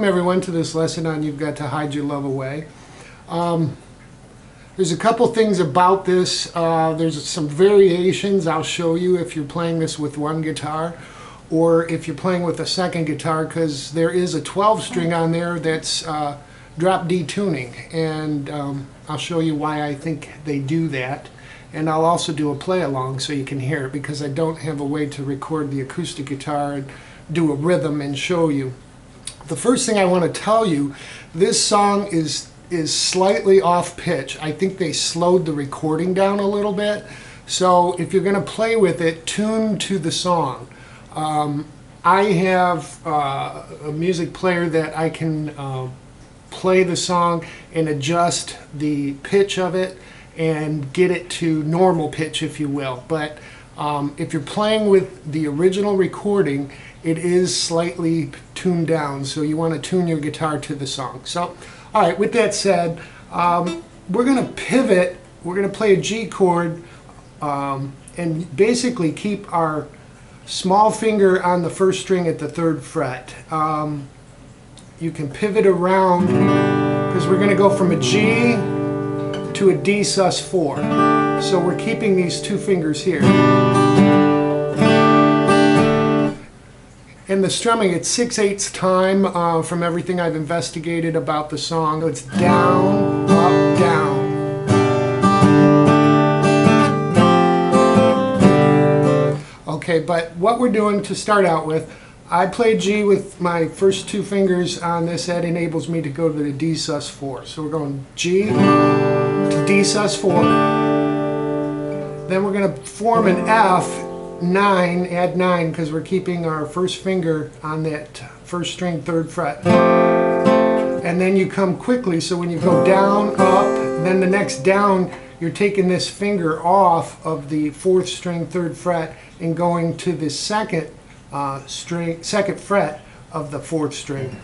everyone to this lesson on You've Got to Hide Your Love Away. There's a couple things about this. There's some variations I'll show you if you're playing this with one guitar or if you're playing with a second guitar, because there is a 12 string on there that's drop D tuning, and I'll show you why I think they do that. And I'll also do a play along so you can hear it, because I don't have a way to record the acoustic guitar and do a rhythm and show you. The first thing I want to tell you, this song is slightly off pitch. I think they slowed the recording down a little bit. So if you're going to play with it, tune to the song. I have a music player that I can play the song and adjust the pitch of it and get it to normal pitch, if you will. But if you're playing with the original recording, it is slightly tuned down, so you want to tune your guitar to the song. So, all right, with that said, we're going to pivot. We're going to play a G chord and basically keep our small finger on the first string at the 3rd fret. You can pivot around, because we're going to go from a G to a D sus4. So we're keeping these two fingers here. And the strumming, it's 6/8 time from everything I've investigated about the song. It's down, up, down. Okay, but what we're doing to start out with, I play G with my first two fingers on this. That enables me to go to the D sus4. So we're going G to D sus4. Then we're going to form an F9, add 9, because we're keeping our first finger on that first string 3rd fret. And then you come quickly, so when you go down, up, then the next down, you're taking this finger off of the 4th string 3rd fret and going to the second fret of the 4th string.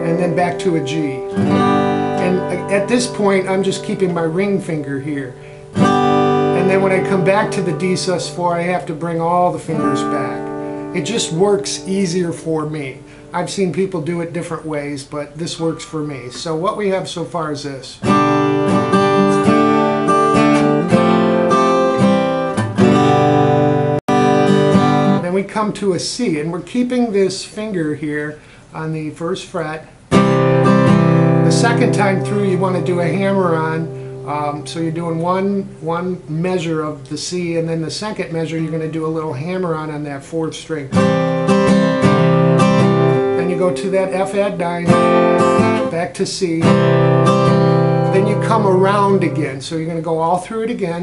And then back to a G. And at this point, I'm just keeping my ring finger here. And then when I come back to the D sus4, I have to bring all the fingers back. It just works easier for me. I've seen people do it different ways, but this works for me. So what we have so far is this. Then we come to a C, and we're keeping this finger here on the 1st fret. The second time through, you want to do a hammer-on. So you're doing one measure of the C, and then the second measure you're going to do a little hammer-on that 4th string. Then you go to that F add 9, back to C. Then you come around again, so you're going to go all through it again.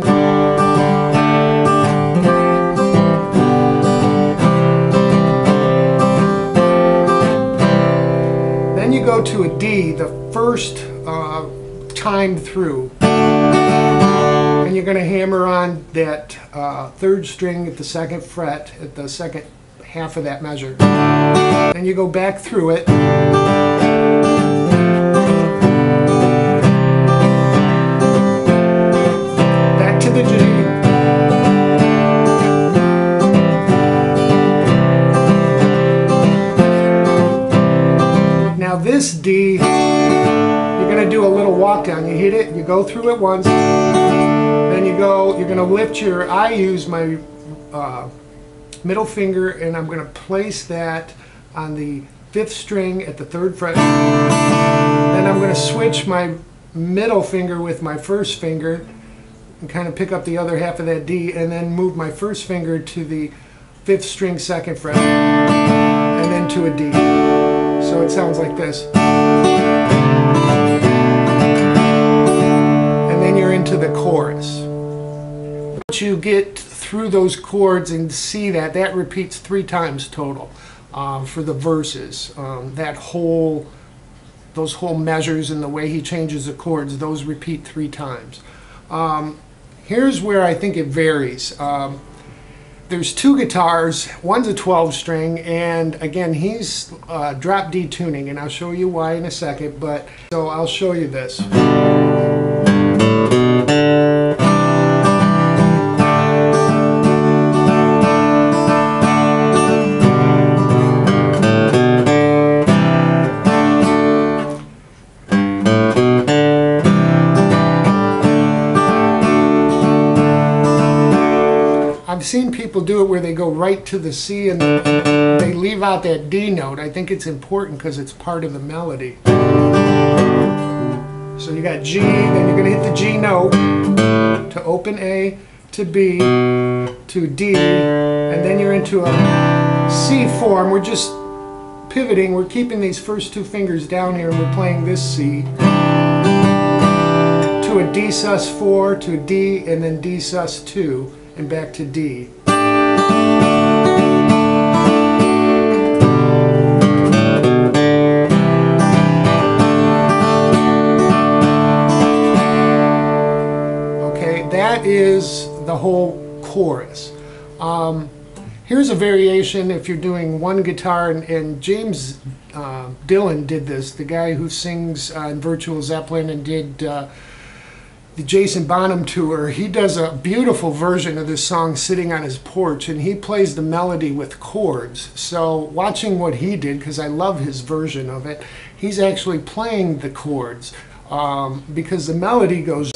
Then you go to a D, the first time through. And you're going to hammer on that 3rd string at the 2nd fret, at the second half of that measure. Then you go back through it. Back to the G. Now this D, you're going to do a little walk down. You hit it, you go through it once. Then you're going to lift your, I use my middle finger, and I'm going to place that on the 5th string at the 3rd fret. Then I'm going to switch my middle finger with my first finger and kind of pick up the other half of that D, and then move my first finger to the 5th string 2nd fret, and then to a D. So it sounds like this. And then you're into the chorus. Once you get through those chords and see that repeats 3 times total for the verses. Those whole measures and the way he changes the chords, those repeat 3 times. Here's where I think it varies. There's 2 guitars. One's a 12 string, and again, he's drop D tuning, and I'll show you why in a second. But so I'll show you this. I've seen people do it where they go right to the C and they leave out that D note. I think it's important because it's part of the melody. So you got G, then you're going to hit the G note to open A, to B, to D, and then you're into a C form. We're just pivoting. We're keeping these first two fingers down here and we're playing this C. To a D sus4, to a D, and then D sus2, and back to D. Okay, that is the whole chorus. Here's a variation if you're doing one guitar, and James Dillon did this, the guy who sings in Virtual Zeppelin and did the Jason Bonham tour. He does a beautiful version of this song sitting on his porch, and he plays the melody with chords. So watching what he did, because I love his version of it, he's actually playing the chords because the melody goes...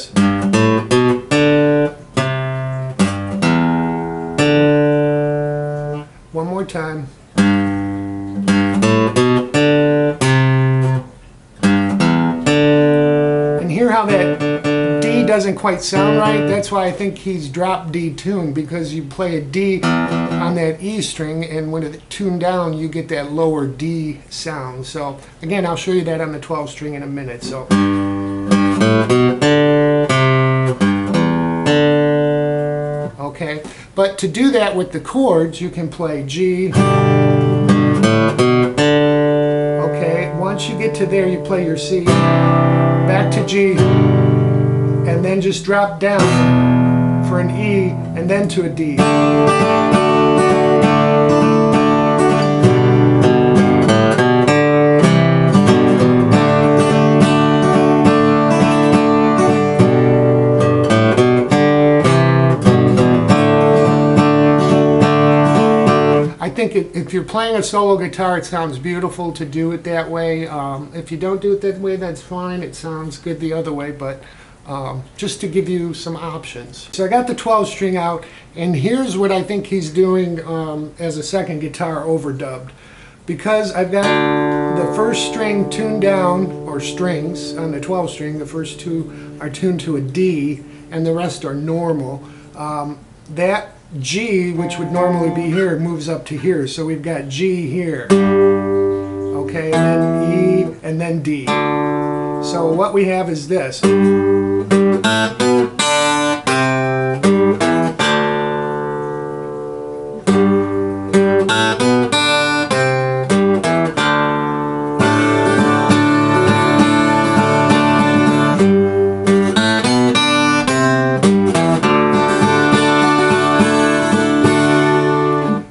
One more time. And hear how that D doesn't quite sound right? That's why I think he's drop D tuned, because you play a D on that E string, and when it's tuned down, you get that lower D sound. So again, I'll show you that on the 12 string in a minute. So. Okay, but to do that with the chords, you can play G. Okay, once you get to there, you play your C, back to G, and then just drop down for an E, and then to a D. I think if you're playing a solo guitar, it sounds beautiful to do it that way. If you don't do it that way, that's fine. It sounds good the other way, but just to give you some options. So I got the 12 string out, and here's what I think he's doing as a second guitar overdubbed. Because I've got the first string tuned down, or strings on the 12 string, the first two are tuned to a D, and the rest are normal. That G, which would normally be here, moves up to here. So we've got G here. Okay, and then E, and then D. So what we have is this.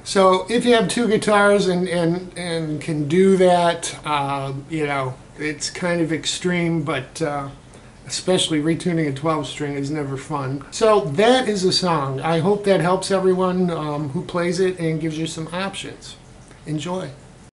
So if you have two guitars and can do that, you know, it's kind of extreme, but especially retuning a 12 string is never fun. So that is a song. I hope that helps everyone who plays it and gives you some options. Enjoy.